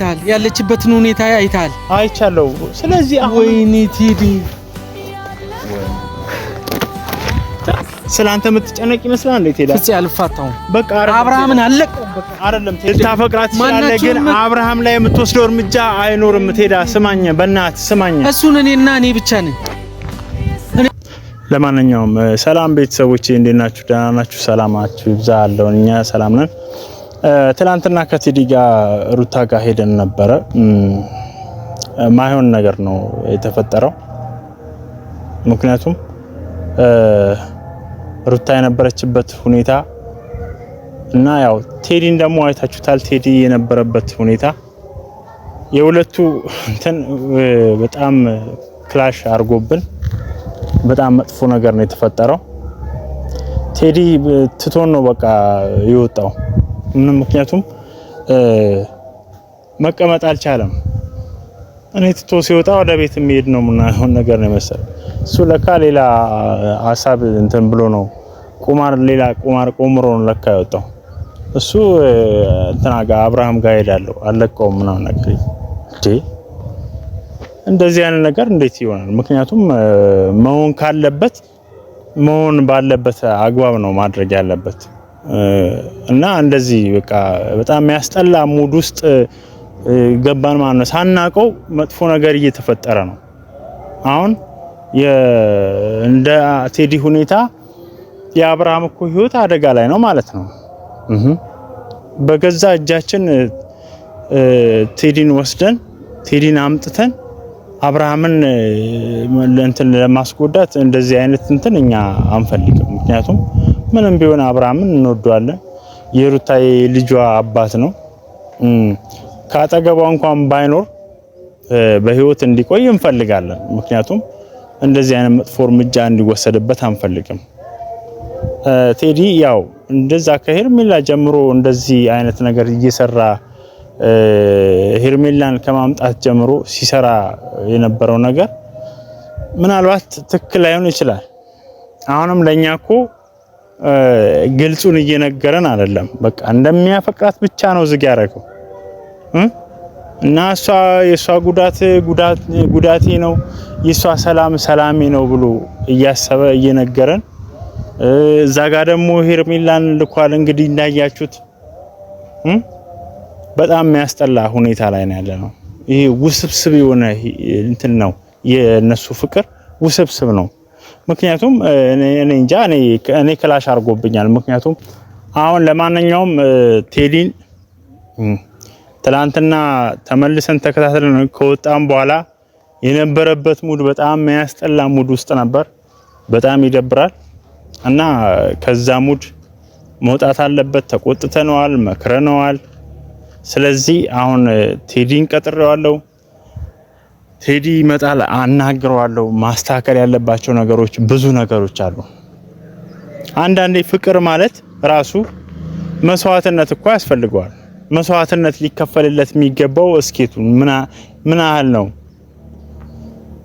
ታል ያለችበትን ሁኔታ አይታል አይቻለው ስለዚህ ወይኔ ቴዲ ስላንተ የምትጨነቅ ይመስላል እንዴ ቴዲ ፍፄ አልፋታው በቃ አብርሃምን አለቀ አይደለም ታፈቅራት ይችላል ግን አብርሃም ላይ የምትወስደው እርምጃ አይኖርም ቴዲ ስማኝ በእናትህ ስማኝ እሱን እኔና እኔ ብቻ ነኝ ለማንኛውም ሰላም ቤተሰቦቼ እንዴት ናችሁ ደህና ናችሁ ሰላማችሁ ይብዛልኝ እኛ ሰላም ነን ትላንትና ከቴዲ ጋር ሩታ ጋር ሄደን ነበር ማይሆን ነገር ነው የተፈጠረው ምክንያቱም ሩታ የነበረችበት ሁኔታ እና ያው ቴዲን ደግሞ አይታችሁታል ቴዲ የነበረበት ሁኔታ የሁለቱ እንትን በጣም ክላሽ አርጎብን በጣም መጥፎ ነገር ነው የተፈጠረው ቴዲ ትቶን ነው በቃ ይወጣው ምንም ምክንያቱም መቀመጥ አልቻለም እኔ ትቶ ሲወጣ ወደ ቤት የሚሄድ ነው ምናምን ነገር ነው መሰለ እሱ ለካ ሌላ ሐሳብ እንትን ብሎ ነው ሌላ ቁማር ቆምሮ ነው ለካ ያወጣው እሱ እንትና ጋር አብርሃም ጋር ሄዳለሁ አለቀው ምናምን ነገር እንዴ እንደዚህ አይነት ነገር እንዴት ይሆናል ምክንያቱም መሆን ካለበት መሆን ባለበት አግባብ ነው ማድረግ ያለበት እና እንደዚህ በቃ በጣም የሚያስጠላ ሙድ ውስጥ ገባን ማለት ነው ሳናቀው መጥፎ ነገር እየተፈጠረ ነው አሁን እንደ ቴዲ ሁኔታ የአብርሃም እኮ ህይወት አደጋ ላይ ነው ማለት ነው በገዛ እጃችን ቴዲን ወስደን ቴዲን አምጥተን አብርሃምን እንትን ለማስጎዳት እንደዚህ አይነት እንትን እኛ አንፈልግም ምክንያቱም ምንም ቢሆን አብርሃምን እንወደዋለን የሩታዬ ልጇ አባት ነው ካጠገቧ እንኳን ባይኖር በህይወት እንዲቆይ እንፈልጋለን ምክንያቱም እንደዚህ አይነት መጥፎ እርምጃ እንዲወሰድበት አንፈልግም ቴዲ ያው እንደዛ ከሄርሜላ ጀምሮ እንደዚህ አይነት ነገር እየሰራ ሄርሜላን ከማምጣት ጀምሮ ሲሰራ የነበረው ነገር ምናልባት ትክክል ላይሆን ይችላል አሁንም ለኛኮ ግልጹን እየነገረን አይደለም በቃ እንደሚያፈቅራት ብቻ ነው ዝግ ያደረገው እና የሷ ጉዳቴ ነው የሷ ሰላሜ ነው ብሎ እያሰበ እየነገረን እዛ ጋር ደግሞ ሄርሜላን ልኳል እንግዲህ እንዳያችሁት በጣም የሚያስጠላ ሁኔታ ላይ ነው ያለነው ይሄ ውስብስብ የሆነ እንትን ነው የነሱ ፍቅር ውስብስብ ነው ምክንያቱም እኔ እንጃ እኔ ክላሽ አርጎብኛል ምክንያቱም አሁን ለማንኛውም ቴዲን ትላንትና ተመልሰን ተከታተልን ከወጣን በኋላ የነበረበት ሙድ በጣም የሚያስጠላ ሙድ ውስጥ ነበር በጣም ይደብራል እና ከዛ ሙድ መውጣት አለበት ተቆጥተነዋል መክረነዋል ስለዚህ አሁን ቴዲን ቀጥሬዋለሁ ቴዲ ይመጣል አናግረዋለሁ ማስተካከል ያለባቸው ነገሮች ብዙ ነገሮች አሉ አንዳንዴ ፍቅር ማለት ራሱ መስዋዕትነት እኮ ያስፈልገዋል መስዋዕትነት ሊከፈልለት የሚገባው እስኬቱ ምን ያህል ነው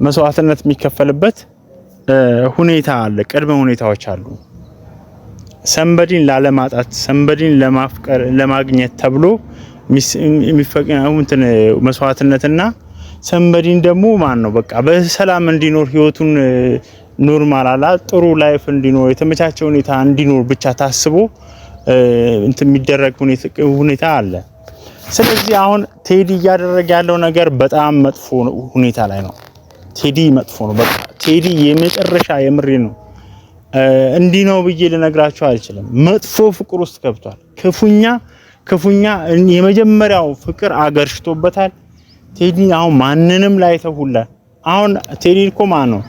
መስዋዕትነት የሚከፈልበት ሁኔታ አለ ቅድመ ሁኔታዎች አሉ ሰንበዲን ላለማጣት ሰንበዲን ለማፍቀር ለማግኘት ተብሎ የሚፈቀነው እንትን መስዋዕትነትና ሰንበዲን ደግሞ ማን ነው በቃ በሰላም እንዲኖር ህይወቱን ኖርማል አላ ጥሩ ላይፍ እንዲኖር የተመቻቸ ሁኔታ እንዲኖር ብቻ ታስቦ እንትን የሚደረግ ሁኔታ አለ ስለዚህ አሁን ቴዲ ያደረገ ያለው ነገር በጣም መጥፎ ሁኔታ ላይ ነው ቴዲ መጥፎ ነው በቃ ቴዲ የመጨረሻ የምሬ ነው እንዲህ ነው ብዬ ልነግራችሁ አልችልም መጥፎ ፍቅር ውስጥ ገብቷል ክፉኛ የመጀመሪያው ፍቅር አገርሽቶበታል ቴዲ አሁን ማንንም ላይ ተሁላ አሁን ቴዲ እኮ ማን ነው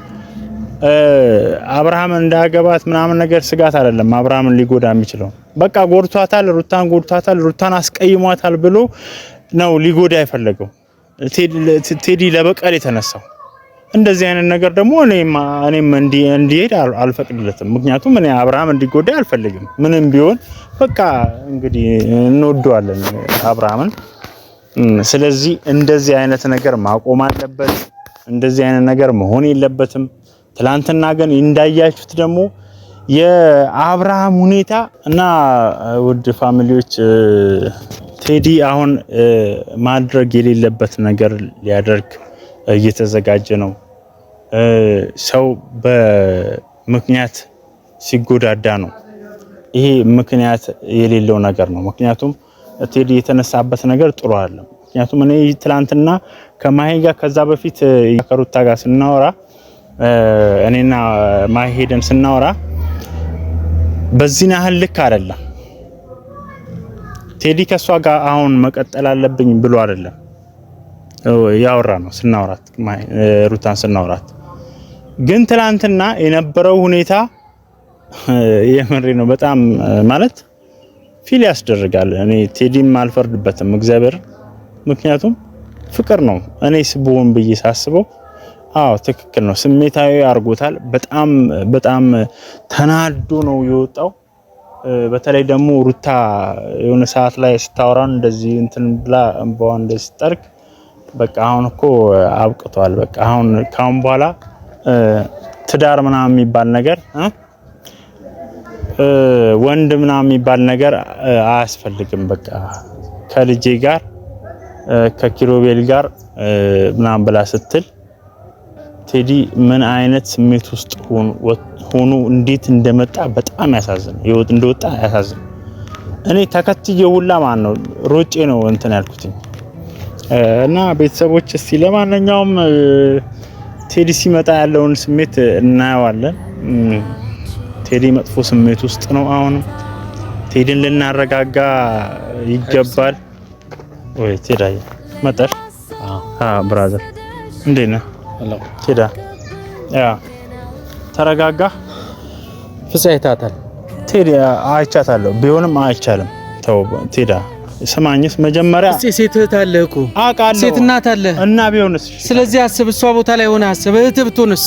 አብርሃም እንዳያገባት ምናምን ነገር ስጋት አይደለም አብርሃምን ሊጎዳ የሚችለው በቃ ጎድቷታል ሩታን አስቀይሟታል ብሎ ነው ሊጎዳ የፈለገው ቴዲ ለበቀል የተነሳው እንደዚህ አይነት ነገር ደግሞ እኔም እንዲሄድ አልፈቅድለትም ምክንያቱም እኔ አብርሃም እንዲጎዳ አልፈልግም ምንም ቢሆን በቃ እንግዲህ እንወደዋለን አብርሃምን ስለዚህ እንደዚህ አይነት ነገር ማቆም አለበት እንደዚህ አይነት ነገር መሆን የለበትም ትላንትና ግን እንዳያችሁት ደግሞ የአብርሃም ሁኔታ እና ውድ ፋሚሊዎች ቴዲ አሁን ማድረግ የሌለበት ነገር ሊያደርግ እየተዘጋጀ ነው። ሰው በምክንያት ሲጎዳዳ ነው። ይሄ ምክንያት የሌለው ነገር ነው። ምክንያቱም ቴዲ የተነሳበት ነገር ጥሩ አይደለም። ምክንያቱም እኔ ትላንትና ከማሂ ጋር ከዛ በፊት ከሩታ ጋር ስናወራ እኔና ማሂ ሄደን ስናወራ በዚህ ያህል ልክ አይደለም። ቴዲ ከሷ ጋር አሁን መቀጠል አለብኝ ብሎ አይደለም ያወራ ነው ስናወራት ሩታን ስናወራት። ግን ትላንትና የነበረው ሁኔታ የምሬ ነው በጣም ማለት ፊል ያስደርጋል። እኔ ቴዲም አልፈርድበትም እግዚአብሔር፣ ምክንያቱም ፍቅር ነው። እኔ ስቦን ብዬ ሳስበው አዎ ትክክል ነው፣ ስሜታዊ አርጎታል። በጣም ተናዶ ነው የወጣው። በተለይ ደግሞ ሩታ የሆነ ሰዓት ላይ ስታወራን እንደዚህ እንትን ብላ እንባዋን እንደዚህ ጠርቅ በቃ አሁን እኮ አብቅቷል። በቃ አሁን ካሁን በኋላ ትዳር ምናምን የሚባል ነገር ወንድ ምናምን የሚባል ነገር አያስፈልግም። በቃ ከልጄ ጋር ከኪሮቤል ጋር ምናምን ብላ ስትል ቴዲ ምን አይነት ስሜት ውስጥ ሆኖ እንዴት እንደመጣ በጣም ያሳዝን። እንደወጣ ያሳዝን። እኔ ተከትዬው ሁላ ማን ነው ሮጬ ነው እንትን ያልኩት። እና ቤተሰቦች እስቲ ለማንኛውም ቴዲ ሲመጣ ያለውን ስሜት እናየዋለን። ቴዲ መጥፎ ስሜት ውስጥ ነው። አሁን ቴዲን ልናረጋጋ ይገባል። ወይ ቴዳይ መጣሽ? ብራዘር እንዴት ነህ? ቴዳ ተረጋጋ። ፍሳይታታል ቴዲ አይቻታለሁ። ቢሆንም አይቻልም። ተው ቴዳ ስማኝስ መጀመሪያ ሴት እህት አለህ እኮ አውቃለሁ። ሴት እናት አለህ እና ቢሆንስ? ስለዚህ አስብ። እሷ ቦታ ላይ ሆነ አስብ። እህት ብትሆንስ?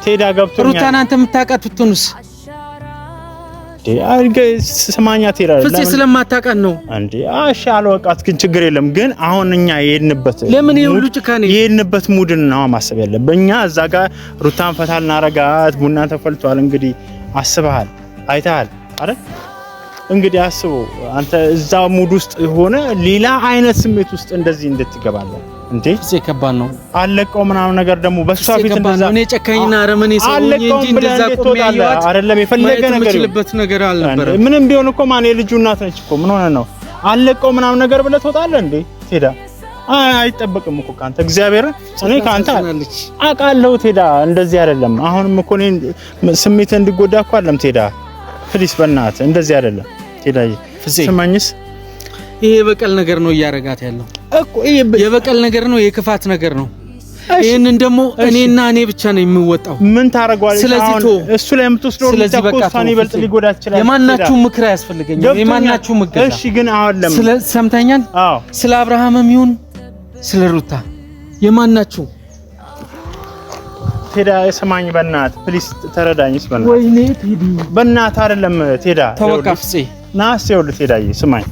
ቴዳ ገብቶኛል። ሩታን አንተ የምታውቃት ብትሆንስ? ስማኛ ቴዳ ፍፄ ስለማታውቃት ነው እንዴ? እሺ አልወቃት ግን ችግር የለም። ግን አሁን እኛ የሄድንበት ለምን ይሁሉ ጭካኔ የሄድንበት ሙድን ነው ማሰብ ያለብን። እኛ እዛ ጋር ሩታን ፈታል እናረጋት፣ ቡና ተፈልቷል። እንግዲህ አስበሃል፣ አይተሃል አይደል? እንግዲህ አስቡ አንተ እዛ ሙድ ውስጥ ሆነ ሌላ አይነት ስሜት ውስጥ እንደዚህ እንድትገባለህ እንዴ? ፍፄ ከባድ ነው። አለቀው ምናምን ነገር ደግሞ በሷ ፊት እንደዛ እኔ ጨካኝና አረመኔ ሰው ነኝ እንጂ እንደዛ ቆሜ ያዩት አይደለም። የፈለገ ነገር አልነበረ። ምንም ቢሆን እኮ ማን የልጁ እናት ነች እኮ። ምን ሆነ ነው አለቀው ምናምን ነገር ብለህ ትወጣለህ እንዴ? ቴዳ አይጠበቅም እኮ ካንተ እግዚአብሔር። እኔ ካንተ አውቃለሁ ቴዳ እንደዚህ አይደለም። አሁንም እኮ እኔ ስሜት እንዲጎዳ እኮ አይደለም ቴዳ። ፕሊስ በእናትህ እንደዚህ አይደለም ቴዳ። ስማኝስ ይሄ የበቀል ነገር ነው እያረጋት ያለው እኮ። ይሄ የበቀል ነገር ነው፣ የክፋት ነገር ነው። ይሄንን ደግሞ እኔና እኔ ብቻ ነው የሚወጣው። ምን ታረጋለህ? ስለዚህ እሱ ላይ የምትወስደው ተቆጣኒ ይበልጥ ሊጎዳ ይችላል። የማናችሁ ምክር ያስፈልገኛል። የማናችሁ ምክር። እሺ ግን አሁን ሰምተኛል? አዎ ስለ አብርሃምም ይሁን ስለ ሩታ የማናችሁ ቴዳ የሰማኝ በእናትህ ፕሊስ ተረዳኝስ በእናትህ። ወይኔ ቴዲ በእናትህ አይደለም ቴዳ ተወቃፍጼ ናስ ይኸውልህ ቴዳዬ ስማኝ፣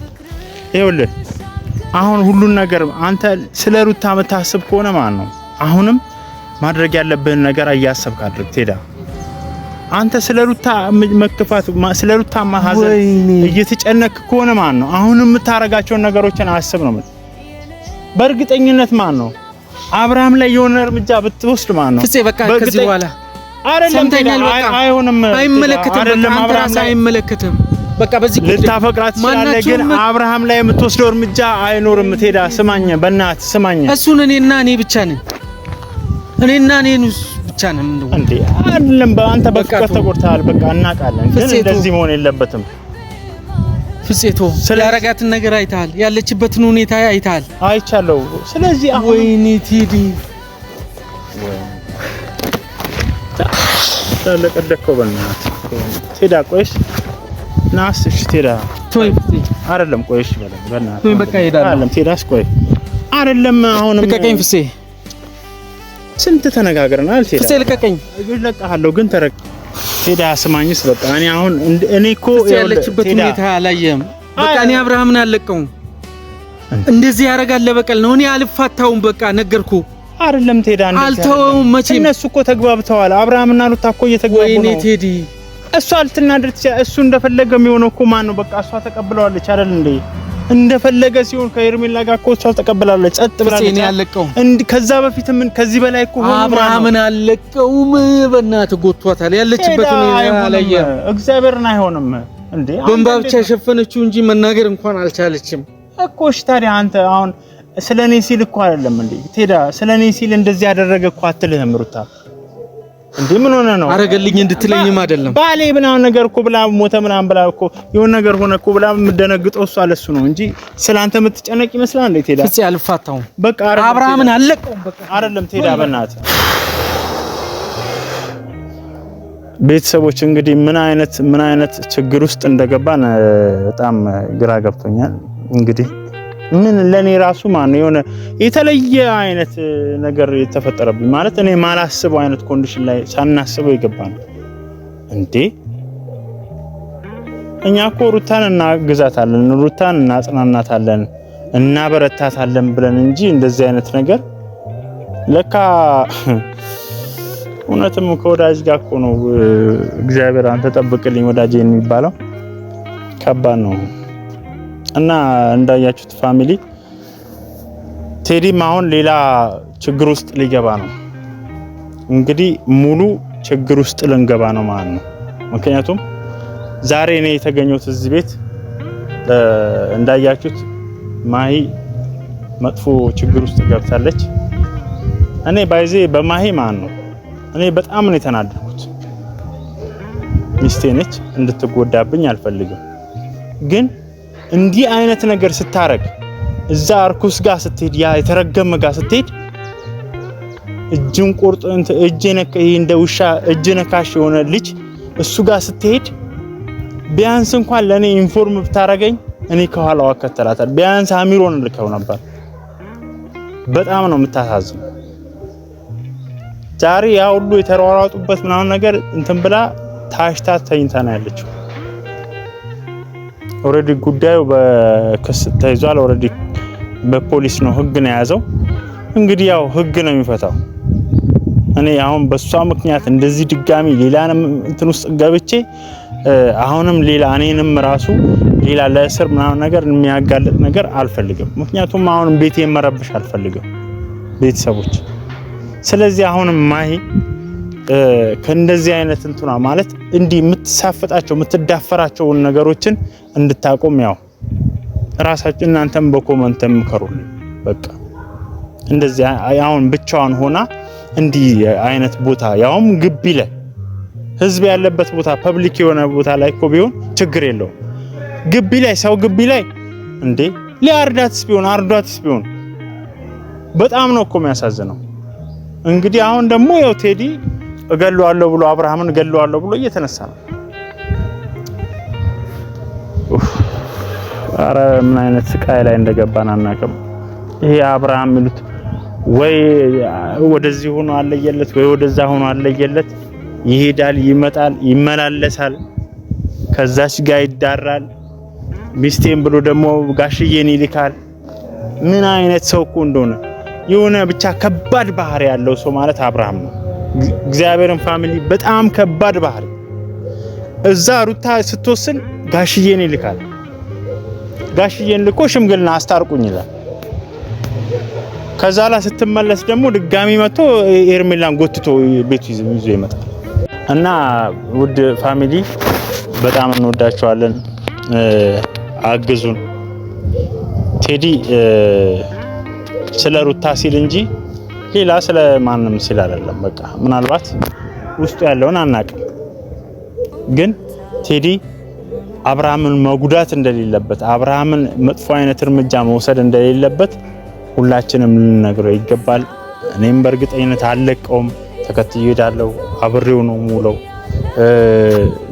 ይኸውልህ አሁን ሁሉን ነገር አንተ ስለ ሩታ የምታስብ ከሆነ ማለት ነው አሁንም ማድረግ ያለብህን ነገር እያሰብክ አድርግ ቴዳ። አንተ ስለ ሩታ መከፋት ስለ ሩታ ማሐዘን እየተጨነክ ከሆነ ማለት ነው አሁንም የምታረጋቸው ነገሮችን አስብ ነው። በእርግጠኝነት ማለት ነው አብርሃም ላይ የሆነ እርምጃ ብትወስድ ማለት ነው ፍፄ በቃ ከዚህ በኋላ አይደለም አይሆንም። አይመለከትም። በቃ አንተ ራስህ አይመለከትም። በቃ በዚህ ልታፈቅራት ትችላለህ፣ ግን አብርሃም ላይ የምትወስደው እርምጃ አይኖርም ቴዳ። ስማኝ በእናትህ ስማኝ። እሱን እኔና እኔ ብቻ ነን፣ እኔና እኔ ብቻ ነን እንዴ? አይደለም በአንተ በፍቅር ተጎድተሃል። በቃ እናውቃለን፣ ግን እንደዚህ መሆን የለበትም። ፍፄቶ ያረጋትን ነገር አይተሃል፣ ያለችበትን ሁኔታ አይተሃል። አይቻለሁ። ስለዚህ አሁን ወይኔ ቴዲ ተለቀደከው በእናትህ ቴዳ። ቆይሽ ናስሽ ቴዳ ቶይ አይደለም ቆይሽ በእናትህ ቶይ በቃ ይሄዳል። አይደለም ቴዳስ ቆይ አይደለም አሁን ልቀቀኝ ፍፄ። ስንት ተነጋግረናል ቴዳ። ፍፄ ልቀቀኝ። እለቅሃለሁ ግን ቴዳ ስማኝስ በቃ እኔ እኮ ያለችበት ሁኔታ አላየህም። በቃ እኔ አብርሃምን አልለቀውም። እንደዚህ ያረጋል ለበቀል ነው። እኔ አልፋታውም። በቃ ነገርኩ አይደለም ቴዳ እንደዚህ አልተወውም። መቼም እነሱ እኮ ተግባብተዋል። አብርሃምና ሩታ እኮ እየተግባቡ ነው። ወይኔ ቴዲ እሷ አልተናደድሽ። እሱ እንደፈለገ የሚሆነው እኮ ማን ነው? በቃ እሷ ተቀብለዋለች አይደል እንዴ? እንደፈለገ ሲሆን ከኤርሜላ ጋር እኮ እሷ ተቀበላለች ጸጥ ብላለች ከዛ በፊት ምን ከዚህ በላይ እኮ ሆኖ አብርሃምን አለቀውም በእናትህ ጎቷታል ያለችበትን ያላየ እግዚአብሔርን አይሆንም እንዴ በእንባ ብቻ ሸፈነችው እንጂ መናገር እንኳን አልቻለችም እኮ እሺ ታዲያ አንተ አሁን ስለኔ ሲል እኮ አይደለም እንዴ ቴዳ ስለኔ ሲል እንደዚህ ያደረገ እኮ አትልህም ሩታ እንዴ ምን ሆነ ነው አረገልኝ እንድትለኝም አይደለም ባሌ ምናምን ነገር እኮ ብላ ሞተ ምናምን ብላ እኮ የሆነ ነገር ሆነ እኮ ብላ የምደነግጠው እሷ ለሱ ነው እንጂ ስላንተ የምትጨነቅ ይመስላል እንዴ ቴዳ ፍጽ ያልፋታው በቃ አብርሃምን አለቀው በቃ አይደለም ቴዳ በእናትህ ቤተሰቦች እንግዲህ ምን አይነት ችግር ውስጥ እንደገባን በጣም ግራ ገብቶኛል እንግዲህ ምን ለኔ ራሱ ማን የሆነ የተለየ አይነት ነገር የተፈጠረብኝ ማለት እኔ ማላስበው አይነት ኮንዲሽን ላይ ሳናስበው ይገባል እንዴ እኛ እኮ ሩታን እናግዛታለን ሩታን እናጽናናታለን እናበረታታለን ብለን እንጂ እንደዚህ አይነት ነገር ለካ እውነትም ከወዳጅ ጋር እኮ ነው እግዚአብሔር አንተ ጠብቅልኝ ወዳጄ የሚባለው ከባድ ነው እና እንዳያችሁት ፋሚሊ ቴዲም አሁን ሌላ ችግር ውስጥ ሊገባ ነው እንግዲህ ሙሉ ችግር ውስጥ ልንገባ ነው ማለት ነው ምክንያቱም ዛሬ እኔ የተገኘሁት እዚህ ቤት እንዳያችሁት ማሂ መጥፎ ችግር ውስጥ ገብታለች እኔ ባይዜ በማሂ ማን ነው እኔ በጣም ነው የተናደድኩት ሚስቴ ነች እንድትጎዳብኝ አልፈልግም ግን እንዲህ አይነት ነገር ስታረግ እዛ አርኩስ ጋር ስትሄድ ያ የተረገመ ጋር ስትሄድ እጅን ቆርጦ እንደ ውሻ እጅ ነካሽ የሆነ ልጅ እሱ ጋር ስትሄድ ቢያንስ እንኳን ለኔ ኢንፎርም ብታረገኝ እኔ ከኋላው አከተላታል ቢያንስ አሚሮን ልከው ነበር በጣም ነው የምታሳዝነው ዛሬ ያ ሁሉ የተሯሯጡበት ምናምን ነገር እንትን ብላ ታሽታ ተኝታ ነው ያለችው ኦሬዲ ጉዳዩ በክስ ተይዟል ኦሬዲ በፖሊስ ነው ህግ ነው ያዘው እንግዲህ ያው ህግ ነው የሚፈታው እኔ አሁን በሷ ምክንያት እንደዚህ ድጋሚ ሌላንም እንትን ውስጥ ገብቼ አሁንም ሌላ እኔንም ራሱ ሌላ ለእስር ምናምን ነገር የሚያጋልጥ ነገር አልፈልግም ምክንያቱም አሁንም ቤቴን መረብሽ አልፈልግም ቤተሰቦች ስለዚህ አሁንም ማሂ ከእንደዚህ አይነት እንትና ማለት እንዲህ የምትሳፈጣቸው የምትዳፈራቸው ነገሮችን እንድታቆም ያው ራሳችሁ እናንተም በኮሜንት ምከሩልኝ በቃ እንደዚህ አሁን ብቻዋን ሆና እንዲህ አይነት ቦታ ያውም ግቢ ላይ ህዝብ ያለበት ቦታ ፐብሊክ የሆነ ቦታ ላይ እኮ ቢሆን ችግር የለው ግቢ ላይ ሰው ግቢ ላይ እንዴ ሊያርዳትስ ቢሆን በጣም ነው እኮ የሚያሳዝነው እንግዲህ አሁን ደግሞ ያው ቴዲ እገለዋለሁ ብሎ አብርሃምን እገለዋለሁ ብሎ እየተነሳ ነው አረ ምን አይነት ስቃይ ላይ እንደገባን አናውቅም ይሄ አብርሃም ሚሉት ወይ ወደዚህ ሆኖ አለየለት ወይ ወደዛ ሆኖ አለየለት ይሄዳል ይመጣል ይመላለሳል ከዛች ጋር ይዳራል ሚስቴን ብሎ ደግሞ ጋሽዬን ይልካል ምን አይነት ሰው እኮ እንደሆነ የሆነ ብቻ ከባድ ባህሪ ያለው ሰው ማለት አብርሃም ነው እግዚአብሔርን ፋሚሊ በጣም ከባድ ባህሪ እዛ ሩታ ስትወስን ጋሽዬን ይልካል ጋሽዬን ልኮ ሽምግልና አስታርቁኝ ይላል ከዛላ ስትመለስ ደግሞ ድጋሚ መጥቶ ኤርሜላን ጎትቶ ቤቱ ይዞ ይመጣል እና ውድ ፋሚሊ በጣም እንወዳችኋለን አግዙን ቴዲ ስለ ሩታ ሲል እንጂ ሌላ ስለ ማንንም ሲል አይደለም በቃ ምናልባት ውስጡ ያለውን አናውቅም ግን ቴዲ አብርሃምን መጉዳት እንደሌለበት አብርሃምን መጥፎ አይነት እርምጃ መውሰድ እንደሌለበት ሁላችንም ልንነግረው ይገባል እኔም በእርግጠኝነት አለቀውም ተከትዬ ሄዳለሁ አብሬው ነው ሙለው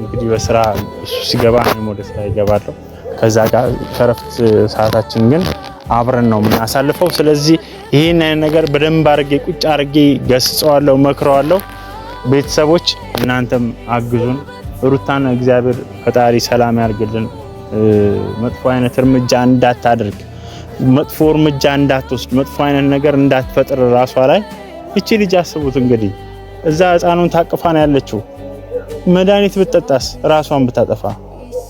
እንግዲህ በስራ እሱ ሲገባ እኔም ወደ ስራ ይገባለሁ ከዛ ጋር ከረፍት ሰዓታችን ግን አብረን ነው የምናሳልፈው ስለዚህ ይሄን ነገር በደንብ አርጌ ቁጭ አርጌ ገስጸዋለሁ መክረዋለሁ ቤተሰቦች እናንተም አግዙን ሩታን እግዚአብሔር ፈጣሪ ሰላም ያርግልን መጥፎ አይነት እርምጃ እንዳታደርግ መጥፎ እርምጃ እንዳትወስድ መጥፎ አይነት ነገር እንዳትፈጥር ራሷ ላይ እቺ ልጅ አስቡት እንግዲህ እዛ ህፃኑን ታቅፋን ያለችው መድኃኒት ብትጠጣስ ራሷን ብታጠፋ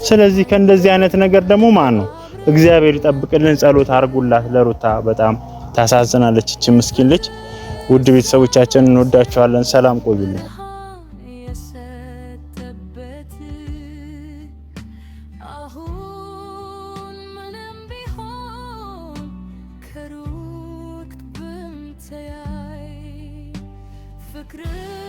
ስለዚህ ከእንደዚህ አይነት ነገር ደግሞ ማን ነው እግዚአብሔር ይጠብቅልን። ጸሎት አርጉላት ለሩታ። በጣም ታሳዝናለች እቺ ምስኪን ልጅ። ውድ ቤተሰቦቻችን እንወዳችኋለን። ሰላም ቆዩልን። ፍቅር